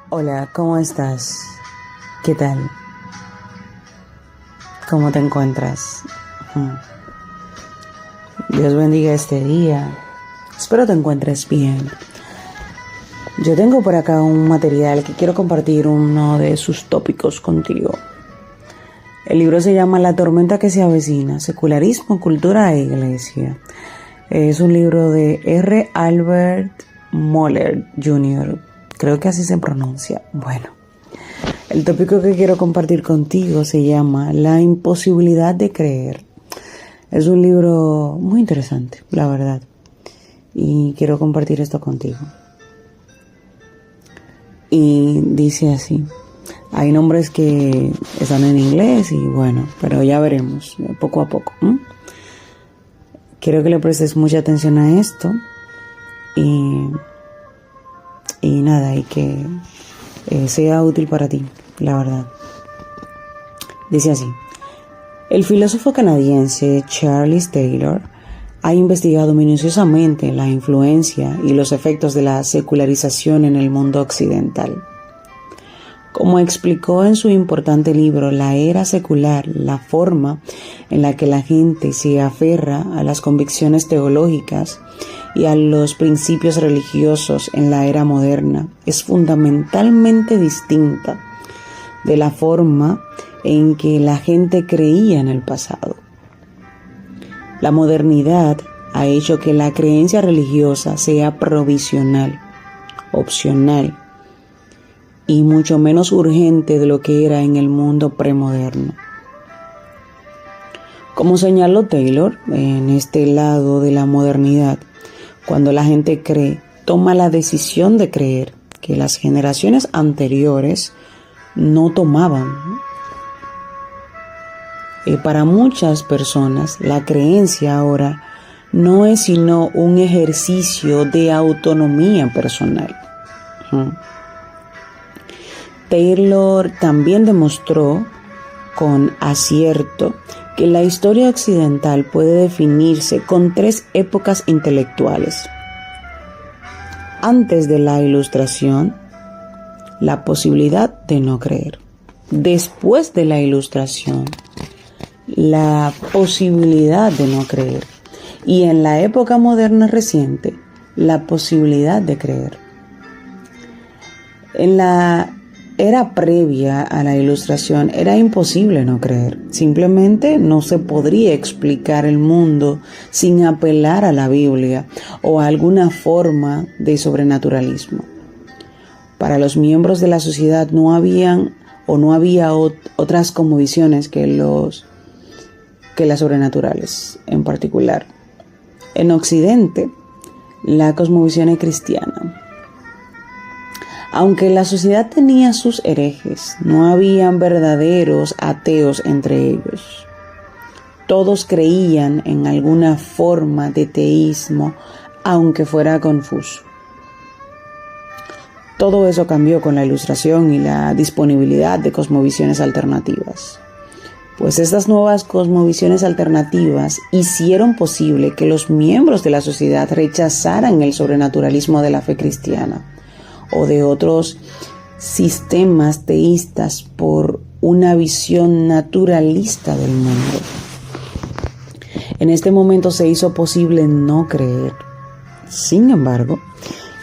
Hola, ¿cómo estás? ¿Qué tal? ¿Cómo te encuentras? Dios bendiga este día. Espero te encuentres bien. Yo tengo por acá un material que quiero compartir uno de sus tópicos contigo. El libro se llama La tormenta que se avecina, secularismo, cultura e iglesia. Es un libro de R. Albert Moller Jr., creo que así se pronuncia. Bueno, el tópico que quiero compartir contigo se llama La imposibilidad de creer. Es un libro muy interesante, la verdad, y quiero compartir esto contigo. Y dice así: hay nombres que están en inglés y bueno, pero ya veremos, poco a poco. Quiero que le prestes mucha atención a esto y nada, y que sea útil para ti, la verdad. Dice así: el filósofo canadiense Charles Taylor ha investigado minuciosamente la influencia y los efectos de la secularización en el mundo occidental. Como explicó en su importante libro La era secular, la forma en la que la gente se aferra a las convicciones teológicas y a los principios religiosos en la era moderna es fundamentalmente distinta de la forma en que la gente creía en el pasado. La modernidad ha hecho que la creencia religiosa sea provisional, opcional y mucho menos urgente de lo que era en el mundo premoderno. Como señaló Taylor, en este lado de la modernidad, cuando la gente cree, toma la decisión de creer que las generaciones anteriores no tomaban. Para muchas personas, la creencia ahora no es sino un ejercicio de autonomía personal. Taylor también demostró con acierto que la historia occidental puede definirse con 3 épocas intelectuales. Antes de la Ilustración, la posibilidad de no creer. Después de la Ilustración, la posibilidad de no creer. Y en la época moderna reciente, la posibilidad de creer. En la era previa a la Ilustración era imposible no creer. Simplemente no se podría explicar el mundo sin apelar a la Biblia o a alguna forma de sobrenaturalismo. Para los miembros de la sociedad no había otras cosmovisiones que las sobrenaturales en particular. En Occidente, la cosmovisión es cristiana. Aunque la sociedad tenía sus herejes, no habían verdaderos ateos entre ellos. Todos creían en alguna forma de teísmo, aunque fuera confuso. Todo eso cambió con la Ilustración y la disponibilidad de cosmovisiones alternativas. Pues estas nuevas cosmovisiones alternativas hicieron posible que los miembros de la sociedad rechazaran el sobrenaturalismo de la fe cristiana o de otros sistemas teístas por una visión naturalista del mundo. En este momento se hizo posible no creer. Sin embargo,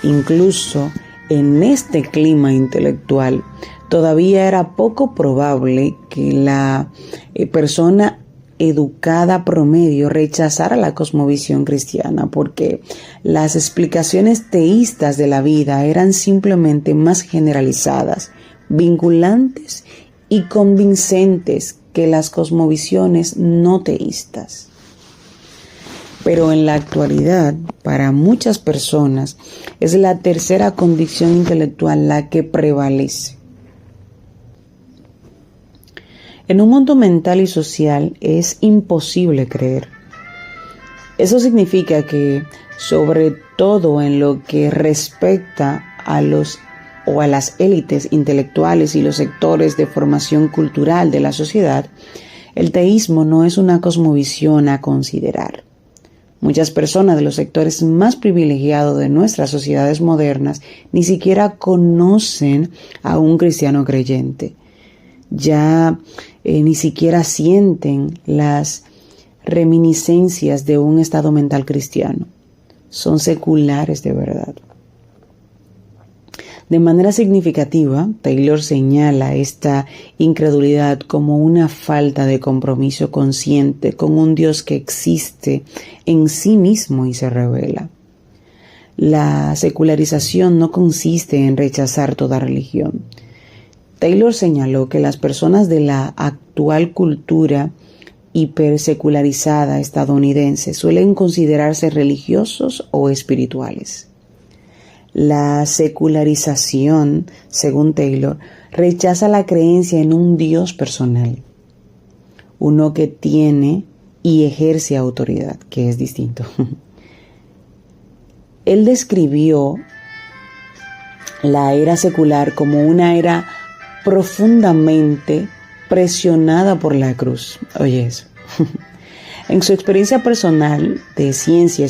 incluso en este clima intelectual, todavía era poco probable que la persona educada promedio rechazara la cosmovisión cristiana, porque las explicaciones teístas de la vida eran simplemente más generalizadas, vinculantes y convincentes que las cosmovisiones no teístas. Pero en la actualidad, para muchas personas, es la tercera condición intelectual la que prevalece. En un mundo mental y social es imposible creer. Eso significa que, sobre todo en lo que respecta a las élites intelectuales y los sectores de formación cultural de la sociedad, el teísmo no es una cosmovisión a considerar. Muchas personas de los sectores más privilegiados de nuestras sociedades modernas ni siquiera conocen a un cristiano creyente. Ya ni siquiera sienten las reminiscencias de un estado mental cristiano. Son seculares de verdad. De manera significativa, Taylor señala esta incredulidad como una falta de compromiso consciente con un Dios que existe en sí mismo y se revela. La secularización no consiste en rechazar toda religión. Taylor señaló que las personas de la actual cultura hipersecularizada estadounidense suelen considerarse religiosos o espirituales. La secularización, según Taylor, rechaza la creencia en un Dios personal, uno que tiene y ejerce autoridad, que es distinto. Él describió la era secular como una era profundamente presionada por la cruz. Oye eso. En su experiencia personal de desierto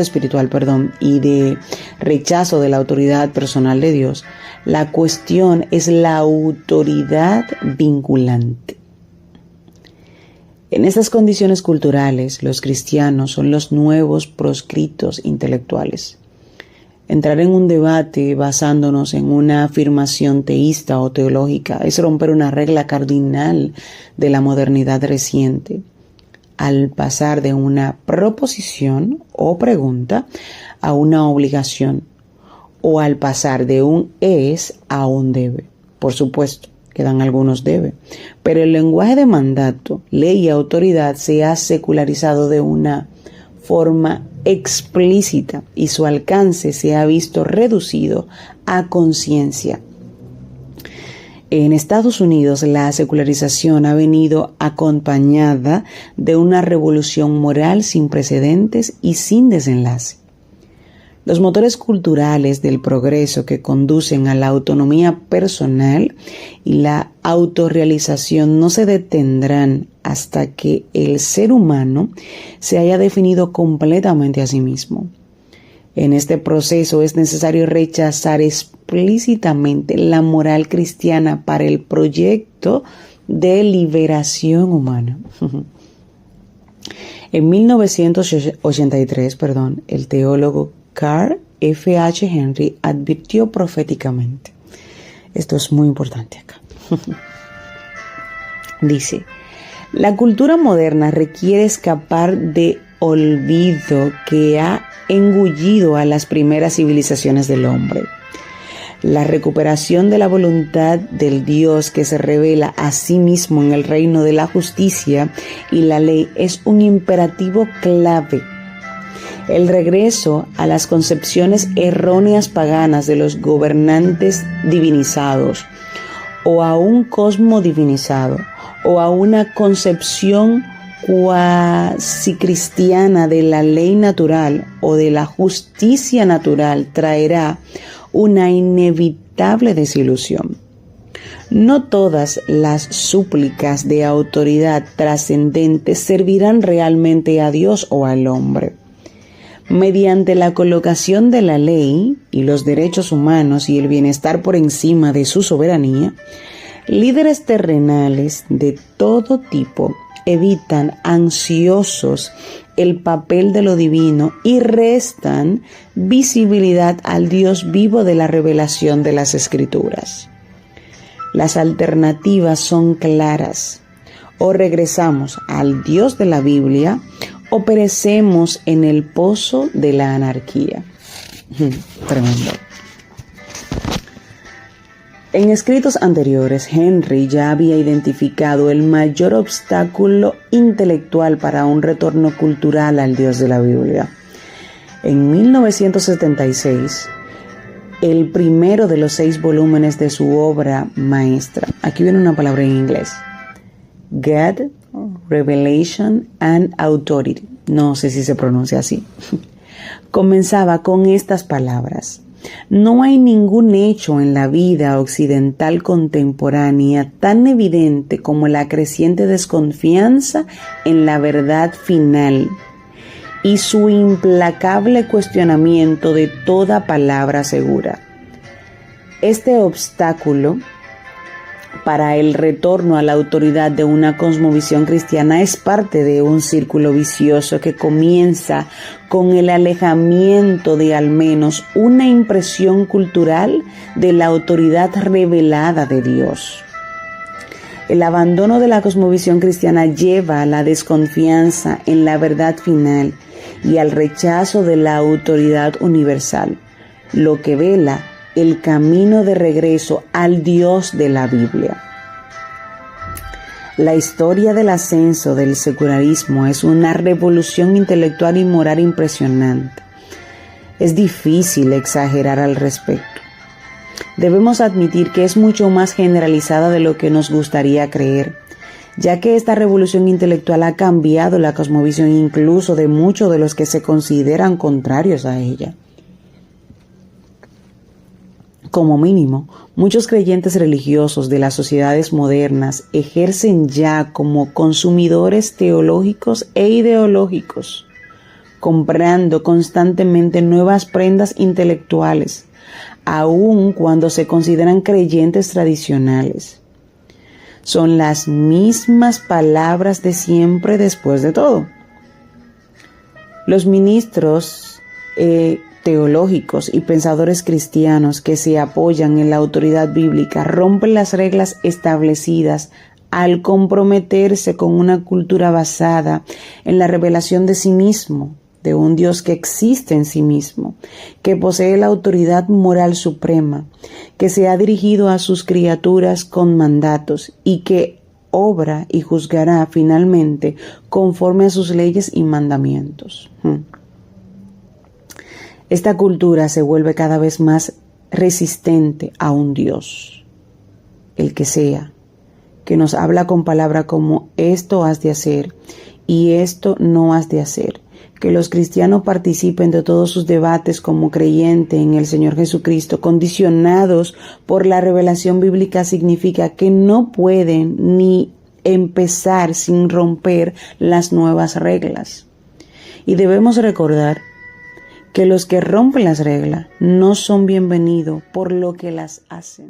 espiritual, y de rechazo de la autoridad personal de Dios, la cuestión es la autoridad vinculante. En estas condiciones culturales, los cristianos son los nuevos proscritos intelectuales. Entrar en un debate basándonos en una afirmación teísta o teológica es romper una regla cardinal de la modernidad reciente, al pasar de una proposición o pregunta a una obligación, o al pasar de un es a un debe. Por supuesto, quedan algunos debe, pero el lenguaje de mandato, ley y autoridad se ha secularizado de una forma explícita y su alcance se ha visto reducido a conciencia. En Estados Unidos, la secularización ha venido acompañada de una revolución moral sin precedentes y sin desenlace. Los motores culturales del progreso que conducen a la autonomía personal y la autorrealización no se detendrán hasta que el ser humano se haya definido completamente a sí mismo. En este proceso es necesario rechazar explícitamente la moral cristiana para el proyecto de liberación humana. En 1983, el teólogo Carl F. H. Henry advirtió proféticamente. Esto es muy importante acá. Dice: la cultura moderna requiere escapar de olvido que ha engullido a las primeras civilizaciones del hombre. La recuperación de la voluntad del Dios que se revela a sí mismo en el reino de la justicia y la ley es un imperativo clave. El regreso a las concepciones erróneas paganas de los gobernantes divinizados, o a un cosmo divinizado, o a una concepción cuasi cristiana de la ley natural o de la justicia natural, traerá una inevitable desilusión. No todas las súplicas de autoridad trascendente servirán realmente a Dios o al hombre. Mediante la colocación de la ley y los derechos humanos y el bienestar por encima de su soberanía, líderes terrenales de todo tipo evitan ansiosos el papel de lo divino y restan visibilidad al Dios vivo de la revelación de las Escrituras. Las alternativas son claras: o regresamos al Dios de la Biblia o perecemos en el pozo de la anarquía. Tremendo. En escritos anteriores, Henry ya había identificado el mayor obstáculo intelectual para un retorno cultural al Dios de la Biblia. En 1976, el primero de los 6 volúmenes de su obra maestra, aquí viene una palabra en inglés, God, Revelation and Authority, no sé si se pronuncia así, comenzaba con estas palabras: no hay ningún hecho en la vida occidental contemporánea tan evidente como la creciente desconfianza en la verdad final y su implacable cuestionamiento de toda palabra segura. Este obstáculo para el retorno a la autoridad de una cosmovisión cristiana es parte de un círculo vicioso que comienza con el alejamiento de al menos una impresión cultural de la autoridad revelada de Dios. El abandono de la cosmovisión cristiana lleva a la desconfianza en la verdad final y al rechazo de la autoridad universal, lo que vela el camino de regreso al Dios de la Biblia. La historia del ascenso del secularismo es una revolución intelectual y moral impresionante. Es difícil exagerar al respecto. Debemos admitir que es mucho más generalizada de lo que nos gustaría creer, ya que esta revolución intelectual ha cambiado la cosmovisión incluso de muchos de los que se consideran contrarios a ella. Como mínimo, muchos creyentes religiosos de las sociedades modernas ejercen ya como consumidores teológicos e ideológicos, comprando constantemente nuevas prendas intelectuales, aun cuando se consideran creyentes tradicionales. Son las mismas palabras de siempre después de todo. Los ministros teológicos y pensadores cristianos que se apoyan en la autoridad bíblica rompen las reglas establecidas al comprometerse con una cultura basada en la revelación de sí mismo, de un Dios que existe en sí mismo, que posee la autoridad moral suprema, que se ha dirigido a sus criaturas con mandatos y que obra y juzgará finalmente conforme a sus leyes y mandamientos. Esta cultura se vuelve cada vez más resistente a un Dios, el que sea, que nos habla con palabras como esto has de hacer y esto no has de hacer. Que los cristianos participen de todos sus debates como creyentes en el Señor Jesucristo, condicionados por la revelación bíblica, significa que no pueden ni empezar sin romper las nuevas reglas. Y debemos recordar que los que rompen las reglas no son bienvenidos por lo que las hacen.